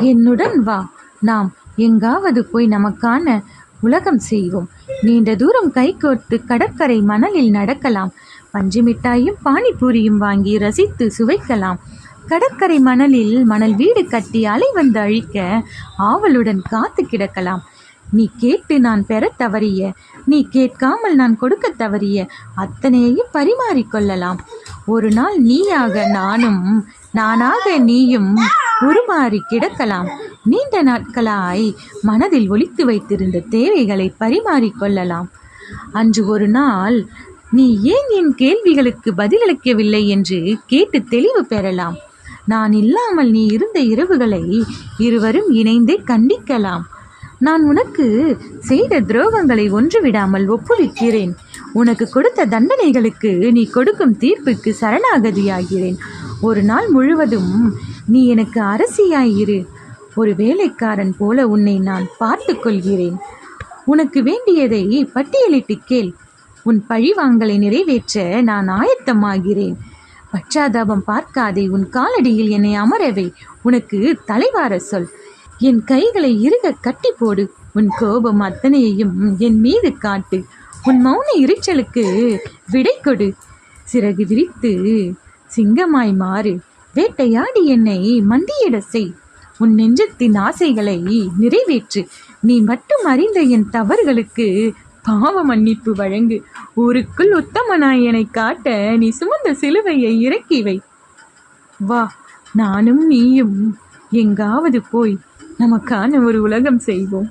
என்னுடன் வா, நாம் எங்காவது போய் நமக்கான உலகம் செய்வோம். நீண்ட தூரம் கைகோர்த்து கடற்கரை மணலில் நடக்கலாம். பஞ்சு மிட்டாயும் பானிபூரியும் வாங்கி ரசித்து சுவைக்கலாம். கடற்கரை மணலில் மணல் வீடு கட்டி அலை வந்து அழிக்க ஆவலுடன் காத்து கிடக்கலாம். நீ கேட்டு நான் பெற தவறிய, நீ கேட்காமல் நான் கொடுக்க தவறிய அத்தனையையும் பரிமாறிக்கொள்ளலாம். ஒரு நாள் நீயாக நானும், நானாக நீயும் உருமாறி கிடக்கலாம். நீண்ட நாட்களாய் மனதில் ஒளித்து வைத்திருந்த தேவைகளை பரிமாறிக்கொள்ளலாம். அன்று ஒரு நாள் நீ ஏன் என் கேள்விகளுக்கு பதிலளிக்கவில்லை என்று கேட்டு தெளிவு பெறலாம். நான் இல்லாமல் நீ இருந்த இரவுகளை இருவரும் இணைந்தே கண்டிக்கலாம். நான் உனக்கு செய்த துரோகங்களை ஒன்றுவிடாமல் ஒப்புவிக்கிறேன். உனக்கு கொடுத்த தண்டனைகளுக்கு நீ கொடுக்கும் தீர்ப்புக்கு சரணாகதியாகிறேன். ஒரு நாள் முழுவதும் நீ எனக்கு அரசியாயிரு. ஒரு வேலைக்காரன் போல உன்னை நான் பார்த்து கொள்கிறேன். உனக்கு வேண்டியதை பட்டியலிட்டு கேள். உன் பழிவாங்கலை நிறைவேற்ற நான் ஆயத்தமாகிறேன். பச்சாதாபம் பார்க்காதே. உன் காலடியில் என்னை அமரவை. உனக்கு தலைவார சொல். என் கைகளை இறுக கட்டி போடு. உன் கோபம் அத்தனையையும் என் மீது காட்டு. உன் மௌன இரைச்சலுக்கு விடை கொடு. சிறகு விரித்து சிங்கமாய் மாறு. வேட்டையாடி என்னை மண்டியிட செய். உன் நெஞ்சத்தின் ஆசைகளை நிறைவேற்று. நீ மட்டும் அறிந்த என் தவறுகளுக்கு பாவ மன்னிப்பு வழங்கு. ஊருக்குள் உத்தமனாய் என்னை காட்ட நீ சுமந்த சிலுவையை இறக்கி வை. வா, நானும் நீயும் எங்காவது போய் நமக்கான ஒரு உலகம் செய்வோம்.